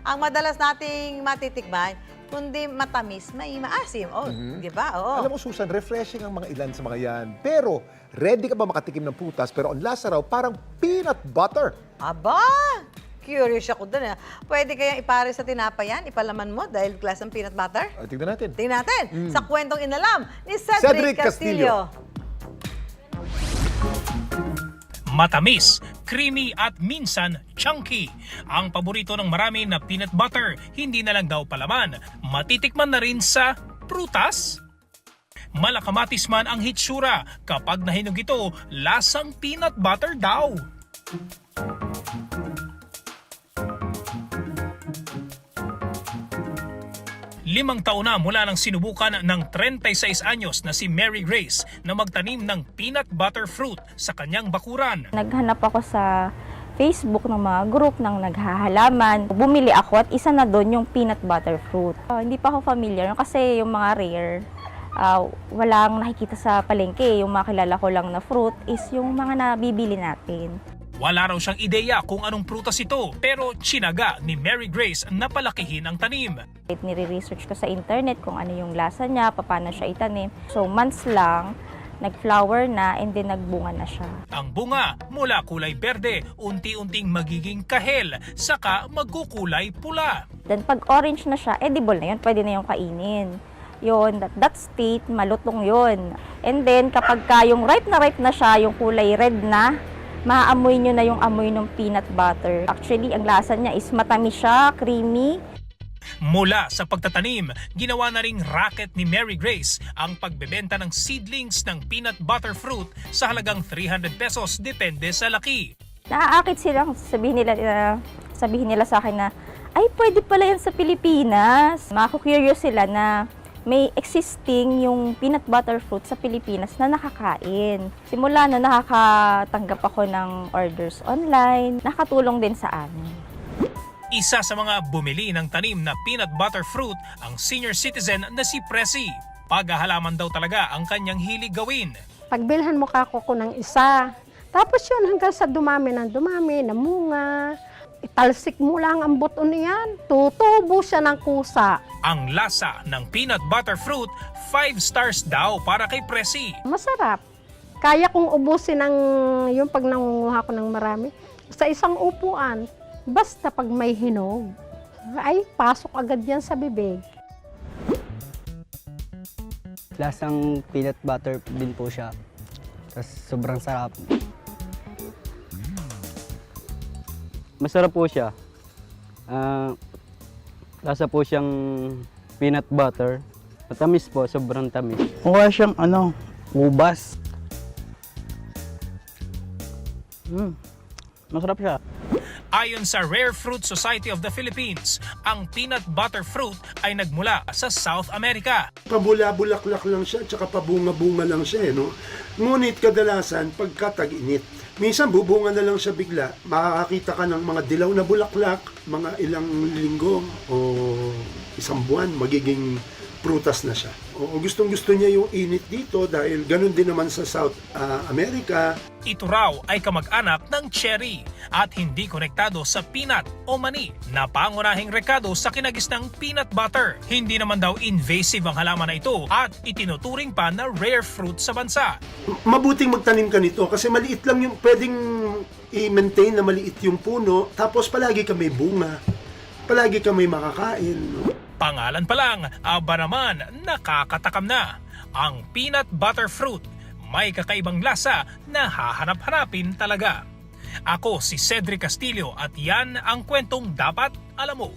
ang madalas nating matitikman, kundi matamis, may maasim. Oh, di ba? Oo. Alam mo, Susan, refreshing ang mga ilan sa mga yan. Pero, ready ka ba makatikim ng prutas? Pero ang lasa raw, parang peanut butter. Aba! Curious ako dun. Pwede kayang ipare sa tinapay yan, ipalaman mo dahil glass ng peanut butter? Tingnan natin. Tingnan natin sa kwentong inalam ni Cedric Cedric Castillo. Castillo. Matamis, creamy at minsan chunky. Ang paborito ng marami na peanut butter, hindi na lang daw palaman, matitikman na rin sa prutas. Malakamatis man ang hitsura, kapag nahinog ito, lasang peanut butter daw. 5 taon na mula nang sinubukan ng 36 anyos na si Mary Grace na magtanim ng peanut butter fruit sa kanyang bakuran. Naghanap ako sa Facebook ng mga group ng naghahalaman. Bumili ako at isa na doon yung peanut butter fruit. Hindi pa ako familiar kasi yung mga rare, walang nakikita sa palengke. Yung mga kilala ko lang na fruit is yung mga nabibili natin. Wala raw siyang ideya kung anong prutas ito, pero tsinaga ni Mary Grace na palakihin ang tanim. Nire-research ko sa internet kung ano yung lasa niya, paano siya itanim. So months lang, nag-flower na and then nagbunga na siya. Ang bunga mula kulay berde, unti-unting magiging kahel, saka magkukulay pula. Then pag orange na siya, edible na yun, pwede na yung kainin. Yun, that state, malutong yun. And then kapag yung ripe na siya, yung kulay red na, maaamoy nyo na yung amoy ng peanut butter. Actually, ang lasa niya is matamis siya, creamy. Mula sa pagtatanim, ginawa na ring racket ni Mary Grace ang pagbebenta ng seedlings ng peanut butter fruit sa halagang 300 pesos depende sa laki. Naaakit silang sabihin nila sa akin na, ay pwede pala yan sa Pilipinas. Maku-curious sila na may existing yung peanut butter fruit sa Pilipinas na nakakain. Simula no, nakakatanggap ako ng orders online, nakatulong din sa amin. Isa sa mga bumili ng tanim na peanut butter fruit ang senior citizen na si Presi. Paghahalaman daw talaga ang kanyang hilig gawin. Pagbilhan mo kako ng isa, tapos yun hanggang sa dumami, namunga. Italsik mo lang ang buto niyan, tutubo siya ng kusa. Ang lasa ng peanut butter fruit, 5 stars daw para kay Presi. Masarap. Kaya kong ubusin yung pag nangunguha ko ng marami sa isang upuan. Basta pag may hinog, ay pasok agad yan sa bibig. Lasang peanut butter din po siya. Tapos sobrang sarap. Masarap po siya. Lasa po siyang peanut butter. Matamis po, sobrang tamis. Mukha siyang ubas. Masarap siya. Ayon sa Rare Fruit Society of the Philippines, ang peanut butter fruit ay nagmula sa South America. Pabula-bulaklak lang siya, tsaka pabunga-bunga lang siya, no? Ngunit kadalasan, pagka tag-init, minsan bubunga na lang siya bigla, makakakita ka ng mga dilaw na bulaklak, mga ilang linggo o isang buwan, magiging prutas na siya. O gustong-gusto niya yung init dito dahil ganun din naman sa South America. Ito raw ay kamag-anak ng cherry at hindi konektado sa peanut o mani na pangunahing rekado sa kinagisnang peanut butter. Hindi naman daw invasive ang halaman na ito at itinuturing pa na rare fruit sa bansa. Mabuting magtanim ka nito kasi maliit lang yung pwedeng i-maintain na maliit yung puno tapos palagi ka may bunga, palagi ka may makakain. No? Pangalan pa lang, aba naman nakakatakam na. Ang peanut butter fruit, may kakaibang lasa na hahanap-hanapin talaga. Ako si Cedric Castillo at yan ang kwentong dapat alam mo.